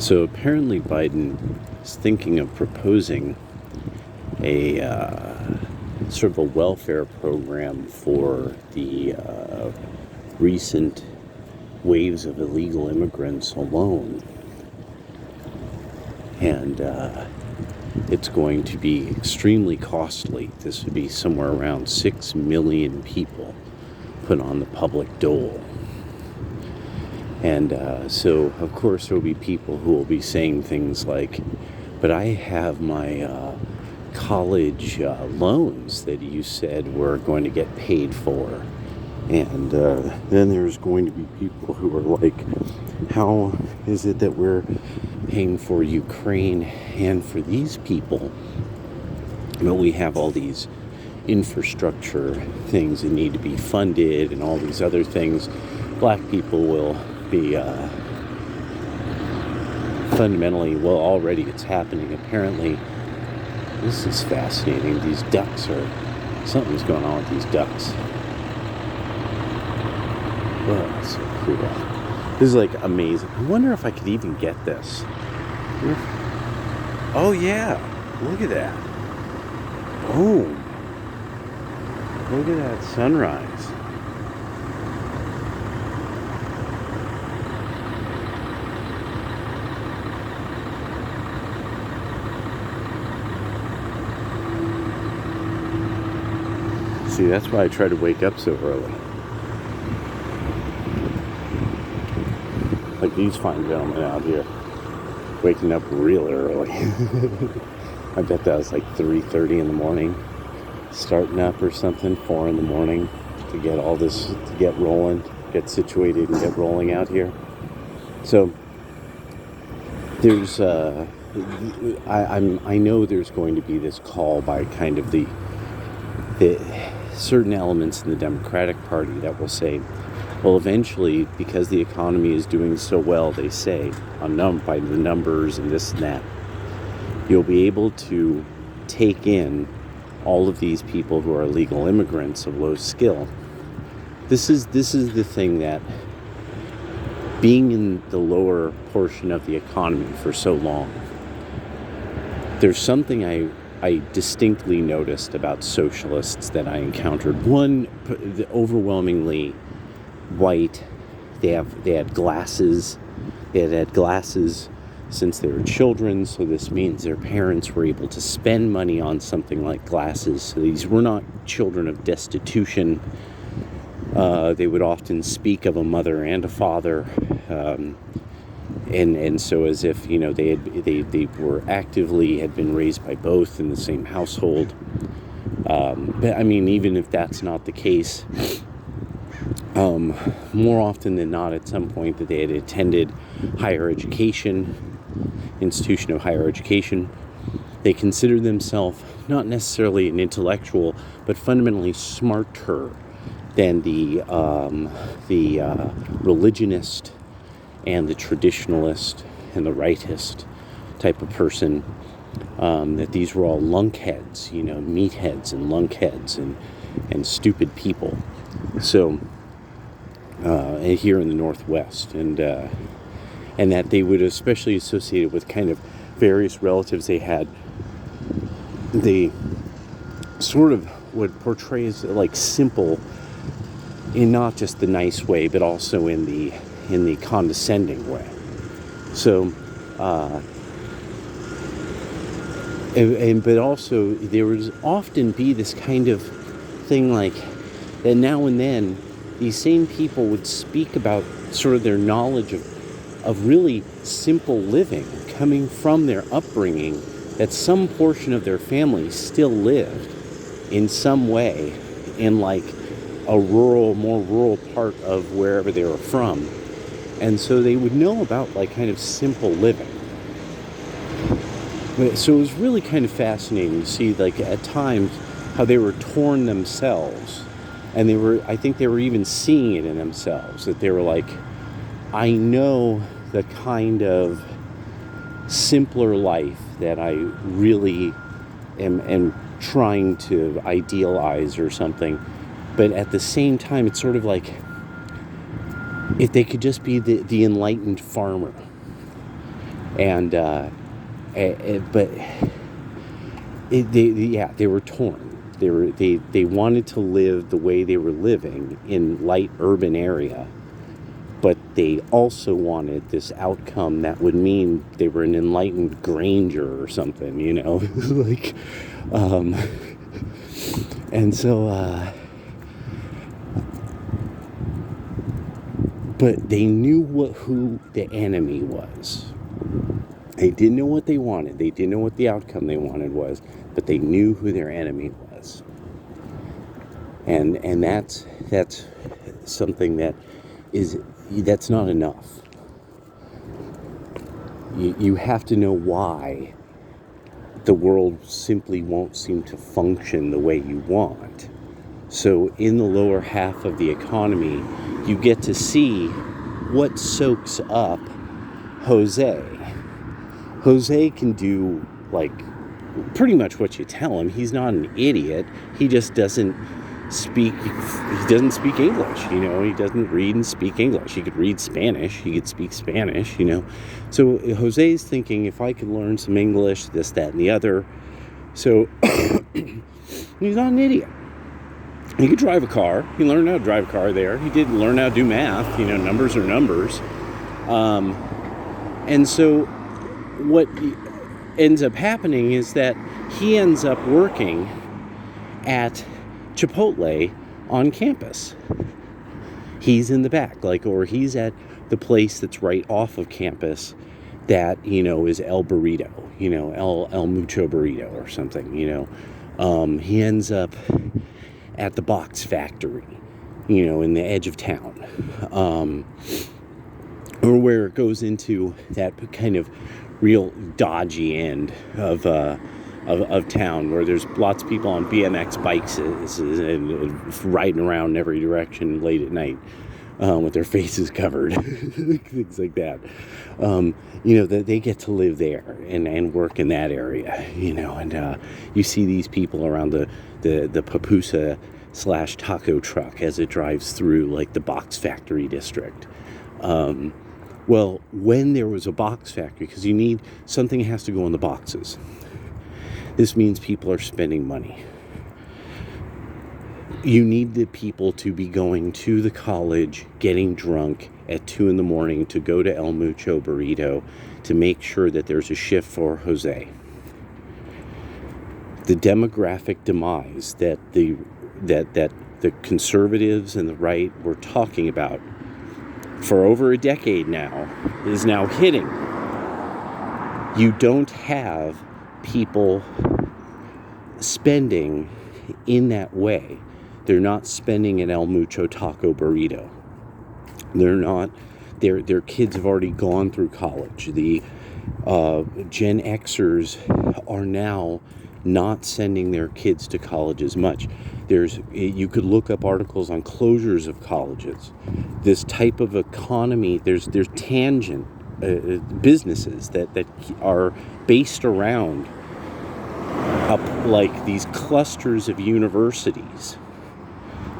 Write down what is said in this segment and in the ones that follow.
So apparently Biden is thinking of proposing a sort of a welfare program for the recent waves of illegal immigrants alone. And it's going to be extremely costly. This would be somewhere around 6 million people put on the public dole. And so, of course, there will be people who will be saying things like, but I have my college loans that you said were going to get paid for. And then there's going to be people who are like, how is it that we're paying for Ukraine and for these people, but we have all these infrastructure things that need to be funded and all these other things? Black people will be fundamentally, well, already it's happening. Apparently, this is fascinating. These ducks something's going on with these ducks. Oh, that's so cool. This is like amazing. I wonder if I could even get this. Oh yeah, look at that. Boom. Look at that sunrise. See, that's why I try to wake up so early. Like these fine gentlemen out here, waking up real early. I bet that was like 3:30 in the morning, starting up or something, 4 in the morning to get all this, to get rolling, get situated and get rolling out here. So there's, I know there's going to be this call by kind of the certain elements in the Democratic Party that will say, well, eventually, because the economy is doing so well, they say, by the numbers and this and that, you'll be able to take in all of these people who are illegal immigrants of low skill. This is the thing, that being in the lower portion of the economy for so long, there's something I distinctly noticed about socialists that I encountered. One, overwhelmingly white. They had glasses. They had glasses since they were children, so this means their parents were able to spend money on something like glasses. So these were not children of destitution. They would often speak of a mother and a father, and so as if, you know, they were actively had been raised by both in the same household. But I mean, even if that's not the case, more often than not, at some point that they had attended higher education, institution of higher education. They considered themselves not necessarily an intellectual, but fundamentally smarter than the religionist and the traditionalist and the rightist type of person. That these were all lunkheads, you know, meatheads and lunkheads and stupid people. So here in the Northwest, and that they would especially associate it with kind of various relatives they had. They sort of would portray as like simple in not just the nice way, but also in the condescending way. So, but also there would often be this kind of thing like that. Now and then, these same people would speak about sort of their knowledge of really simple living coming from their upbringing, that some portion of their family still lived in some way in like a more rural part of wherever they were from. And so they would know about like kind of simple living. So it was really kind of fascinating to see, like, at times how they were torn themselves. And I think they were even seeing it in themselves, that they were like, I know the kind of simpler life that I really am trying to idealize or something. But at the same time, it's sort of like if they could just be the enlightened farmer. And but they were torn. They wanted to live the way they were living in light urban area, but they also wanted this outcome that would mean they were an enlightened Granger or something, like, and so, but they knew who the enemy was. They didn't know what they wanted. They didn't know what the outcome they wanted was, but they knew who their enemy was. And that's something that's not enough. You have to know why the world simply won't seem to function the way you want. So in the lower half of the economy, you get to see what soaks up Jose. Jose can do, like, pretty much what you tell him. He's not an idiot. He just doesn't speak English, he doesn't read and speak English. He could read Spanish, he could speak Spanish, so Jose's thinking, if I could learn some English, this, that, and the other. So he's not an idiot. He could drive a car. He learned how to drive a car there. He did learn how to do math. Numbers are numbers. And so what ends up happening is that he ends up working at Chipotle on campus. He's in the back, or he's at the place that's right off of campus that, is El Burrito, El Mucho Burrito or something, He ends up at the box factory, in the edge of town, or where it goes into that kind of real dodgy end of town, where there's lots of people on BMX bikes and riding around in every direction late at night, with their faces covered, things like that. That they get to live there and work in that area, and you see these people around the pupusa / taco truck as it drives through, like, the box factory district. Well, when there was a box factory, because something has to go in the boxes. This means people are spending money. You need the people to be going to the college, getting drunk at 2 a.m. to go to El Mucho Burrito to make sure that there's a shift for Jose. The demographic demise that the conservatives and the right were talking about for over a decade now is now hitting. You don't have people spending in that way. They're not spending at El Mucho Taco Burrito. They're not. Their kids have already gone through college. The Gen Xers are now not sending their kids to college as much. You could look up articles on closures of colleges. This type of economy, there's tangent businesses that are based around like these clusters of universities,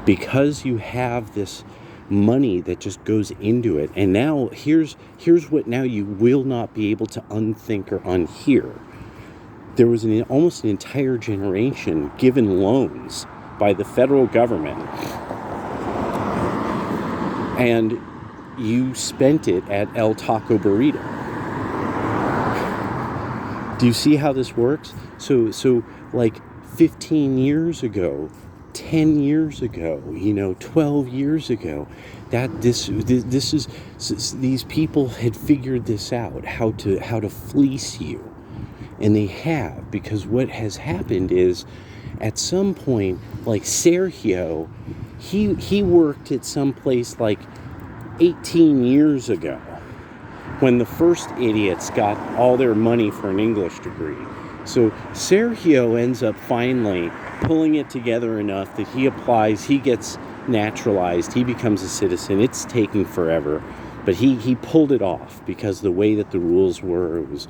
because you have this money that just goes into it. And now here's what now you will not be able to unthink or unhear. There was almost an entire generation given loans by the federal government, and you spent it at El Taco Burrito. Do you see how this works? So like 15 years ago, 10 years ago, 12 years ago, that this is these people had figured this out, how to fleece you. And they have, because what has happened is, at some point, like Sergio, he worked at some place like 18 years ago, when the first idiots got all their money for an English degree. So Sergio ends up finally pulling it together enough that he applies, he gets naturalized, he becomes a citizen. It's taking forever, but he pulled it off, because the way that the rules were, it was,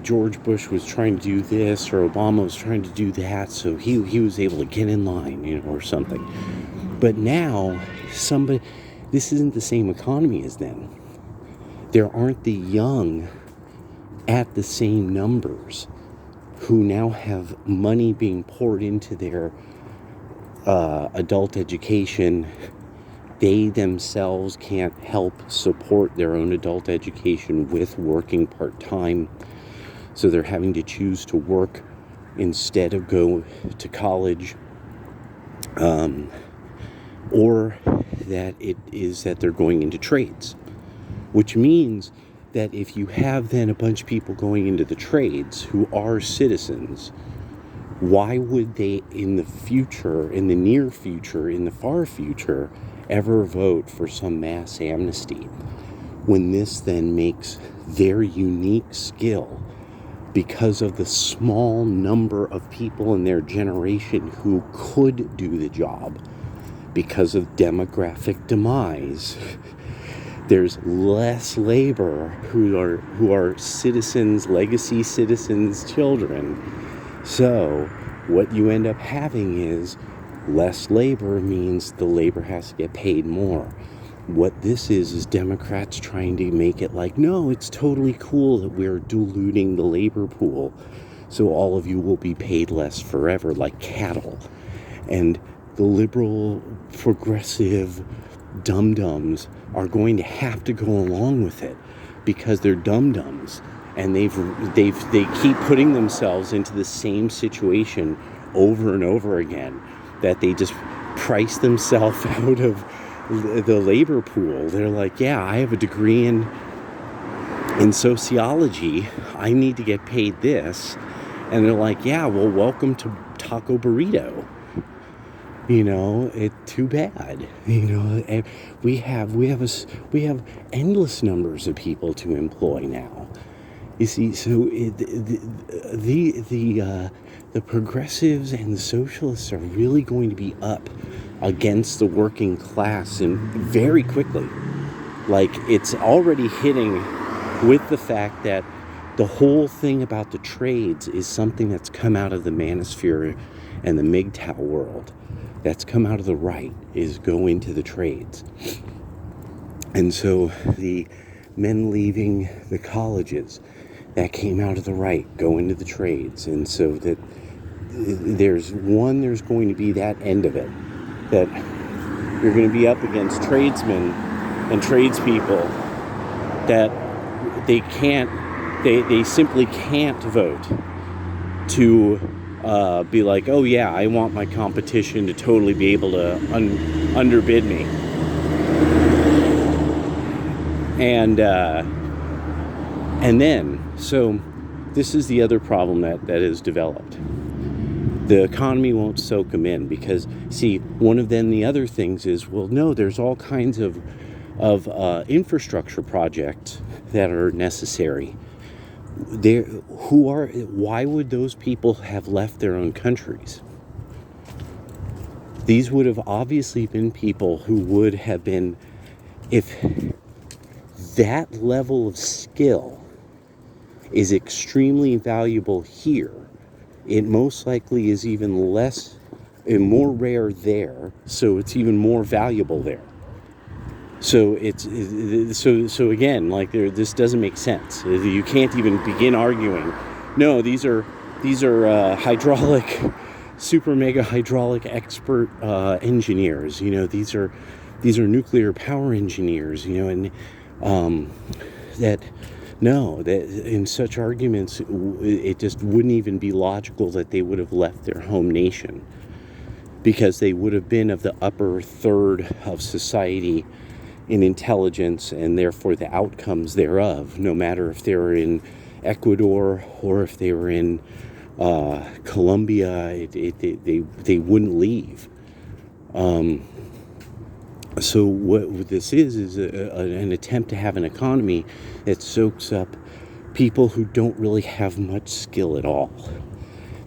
George Bush was trying to do this, or Obama was trying to do that, so he was able to get in line, or something. But now, this isn't the same economy as then. There aren't the young at the same numbers who now have money being poured into their adult education. They themselves can't help support their own adult education with working part-time. So they're having to choose to work instead of go to college. Or that it is that they're going into trades. Which means that if you have then a bunch of people going into the trades who are citizens, why would they in the future, in the near future, in the far future, ever vote for some mass amnesty when this then makes their unique skill, because of the small number of people in their generation who could do the job because of demographic demise, there's less labor who are citizens, legacy citizens' children. So what you end up having is less labor means the labor has to get paid more. What this is Democrats trying to make it like, no, it's totally cool that we're diluting the labor pool, so all of you will be paid less forever, like cattle. And the liberal, progressive dum-dums are going to have to go along with it because they're dum-dums, and they keep putting themselves into the same situation over and over again, that they just price themselves out of the labor pool. They're like, yeah, I have a degree in sociology, I need to get paid this. And they're like, yeah, well, welcome to Taco Burrito. Too bad. And we have endless numbers of people to employ now. You see, so the progressives and the socialists are really going to be up against the working class, and very quickly. Like, it's already hitting with the fact that the whole thing about the trades is something that's come out of the manosphere and the MGTOW world. That's come out of the right, is go into the trades. And so the men leaving the colleges, that came out of the right, go into the trades. And so that there's going to be that end of it, that you're going to be up against tradesmen and tradespeople that they simply can't vote to be like, oh yeah, I want my competition to totally be able to underbid me. And then, so this is the other problem that has developed. The economy won't soak them in because, see, one of the other things is, well, no, there's all kinds of infrastructure projects that are necessary. Why would those people have left their own countries? These would have obviously been people who would have been, if that level of skill is extremely valuable here, it most likely is even less and more rare there, so it's even more valuable there. So so again, like, this doesn't make sense. You can't even begin arguing. No, these are hydraulic, super mega hydraulic expert engineers. These are nuclear power engineers. And that in such arguments, it just wouldn't even be logical that they would have left their home nation, because they would have been of the upper third of society in intelligence, and therefore the outcomes thereof, no matter if they were in Ecuador or if they were in Colombia, they wouldn't leave. So what this is an attempt to have an economy that soaks up people who don't really have much skill at all.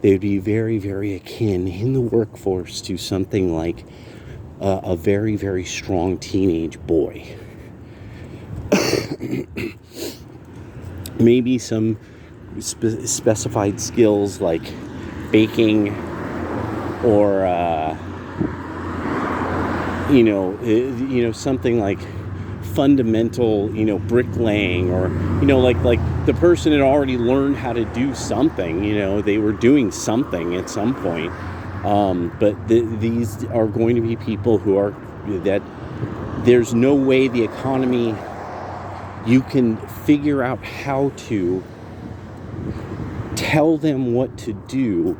They would be very, very akin in the workforce to something like a very, very strong teenage boy. Maybe some specified skills like baking, or something like fundamental, bricklaying, or, like the person had already learned how to do something, they were doing something at some point. But these are going to be people who are, that there's no way the economy, you can figure out how to tell them what to do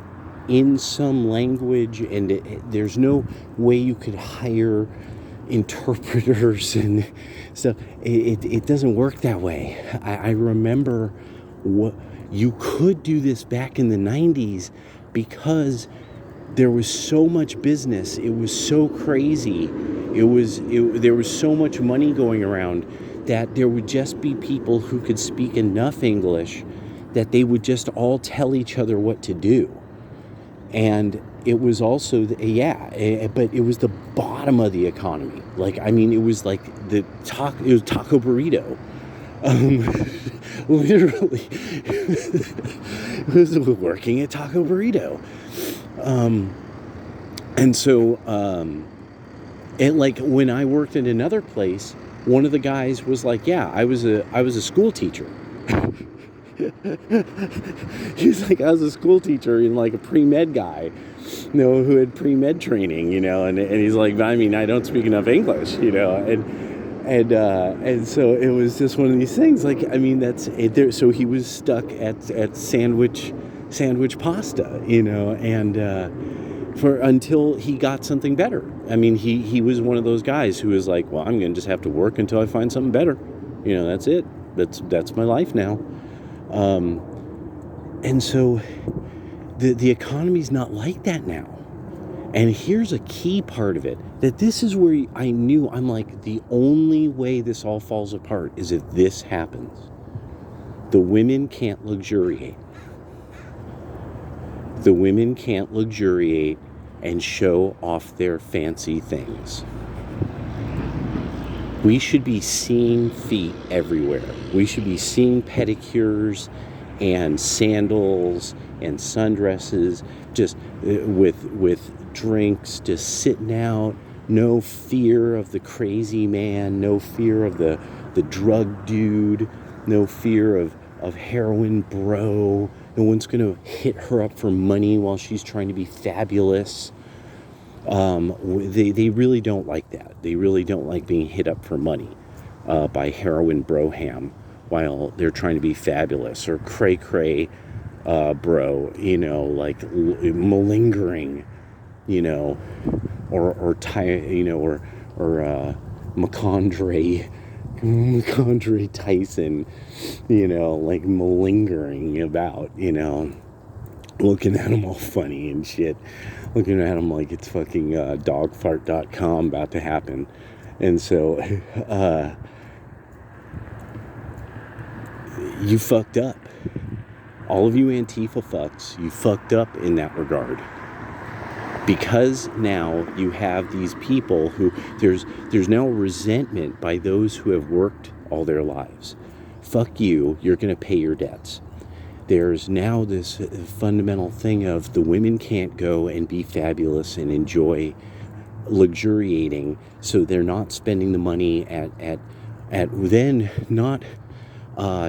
in some language, and there's no way you could hire interpreters and stuff. It doesn't work that way. I remember what you could do this back in the 90s because there was so much business. It was so crazy. There was so much money going around that there would just be people who could speak enough English that they would just all tell each other what to do. And it was also, but it was the bottom of the economy. Like, I mean, it was like it was taco burrito. Literally, it was working at Taco Burrito. And so, like when I worked at another place, one of the guys was like, yeah, I was a school teacher. He's like, I was a school teacher and like a pre-med guy, who had pre-med training, and he's like, I mean, I don't speak enough English, and so it was just one of these things. Like, I mean, that's it there. So he was stuck at sandwich pasta, and until he got something better. I mean, he was one of those guys who was like, well, I'm gonna just have to work until I find something better. That's it. That's my life now. And so the economy's not like that now. And here's a key part of it, that this is where I knew, I'm like, the only way this all falls apart is if this happens. The women can't luxuriate. The women can't luxuriate and show off their fancy things. We should be seeing feet everywhere. We should be seeing pedicures and sandals and sundresses, just with drinks, just sitting out. No fear of the crazy man, no fear of the drug dude, no fear of heroin bro. No one's gonna hit her up for money while she's trying to be fabulous. They really don't like that. They really don't like being hit up for money by heroin broham while they're trying to be fabulous, or cray bro, like malingering, or McCondre Tyson, like malingering about, looking at him all funny and shit, looking at him like it's fucking dogfart.com about to happen. And so you fucked up. All of you Antifa fucks, you fucked up in that regard. Because now you have these people who, there's now resentment by those who have worked all their lives. Fuck you, you're going to pay your debts. There's now this fundamental thing of the women can't go and be fabulous and enjoy luxuriating, so they're not spending the money at then not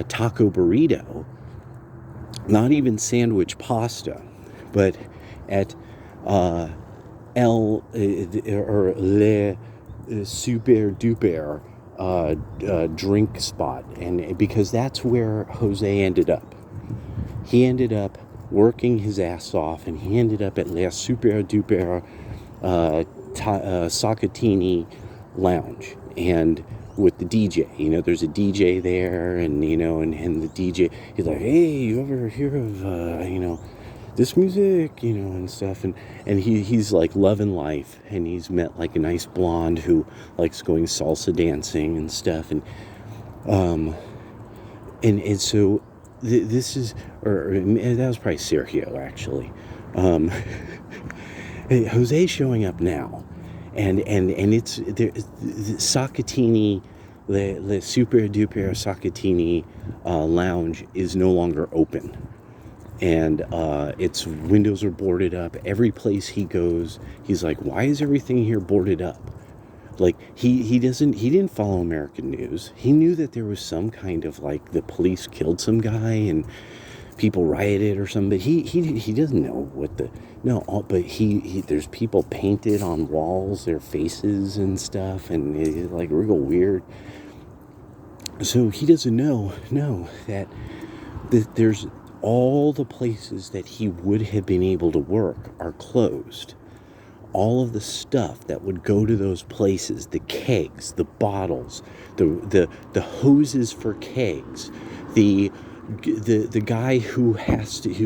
taco burrito, not even sandwich pasta, but at Le Super Duper drink spot. And because that's where Jose ended up. He ended up working his ass off, and he ended up at Le Super Duper Sacatini Lounge, and with the DJ, there's a DJ there, and and the DJ, he's like, hey, you ever hear of this music, and stuff, and he's like loving life, and he's met like a nice blonde who likes going salsa dancing and stuff, and so this is, or that was probably Sergio actually. Jose's showing up now, and it's there. Sacatini, Le Super Duper Sacatini Lounge is no longer open, and its windows are boarded up. Every place he goes, he's like, "Why is everything here boarded up? Like, he didn't follow American news. He knew that there was some kind of, like, the police killed some guy and people rioted or something, but he doesn't know what the, no, but he there's people painted on walls, their faces and stuff, and it's like real weird. So he doesn't know that there's all the places that he would have been able to work are closed. All of the stuff that would go to those places, the kegs, the bottles, the hoses for kegs, the guy who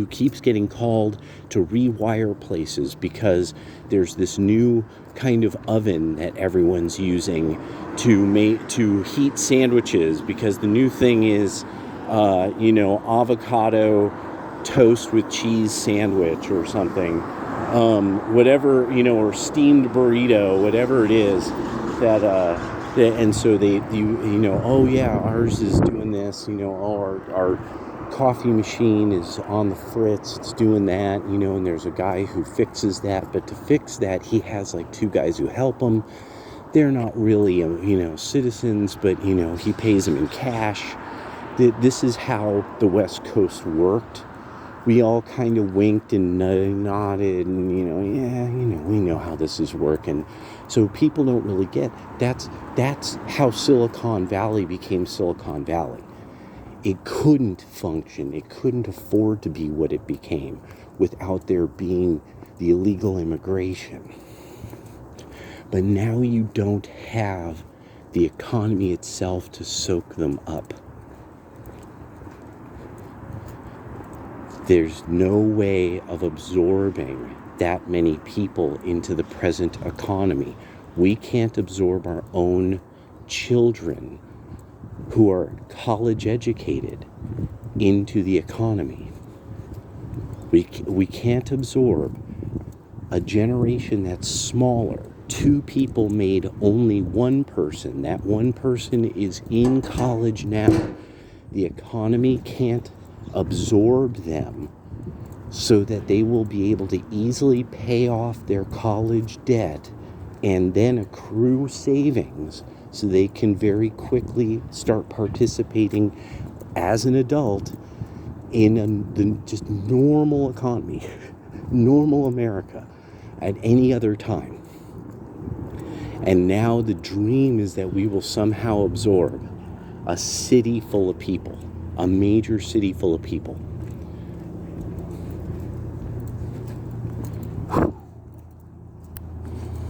keeps getting called to rewire places because there's this new kind of oven that everyone's using to heat sandwiches, because the new thing is avocado toast with cheese sandwich or something, whatever, or steamed burrito, whatever it is that and so oh yeah, ours is doing this, our coffee machine is on the fritz, it's doing that, and there's a guy who fixes that, but to fix that he has like 2 guys who help him. They're not really citizens, but he pays them in cash. This is how the West Coast worked. We all kind of winked and nodded and, we know how this is working. So people don't really get, that's how Silicon Valley became Silicon Valley. It couldn't function. It couldn't afford to be what it became without there being the illegal immigration. But now you don't have the economy itself to soak them up. There's no way of absorbing that many people into the present economy. We can't absorb our own children who are college educated into the economy. We can't absorb a generation that's smaller. 2 people made only 1 person. That 1 person is in college now. The economy can't absorb them so that they will be able to easily pay off their college debt and then accrue savings so they can very quickly start participating as an adult in the just normal economy, normal America at any other time. And now the dream is that we will somehow absorb a city full of people, a major city full of people.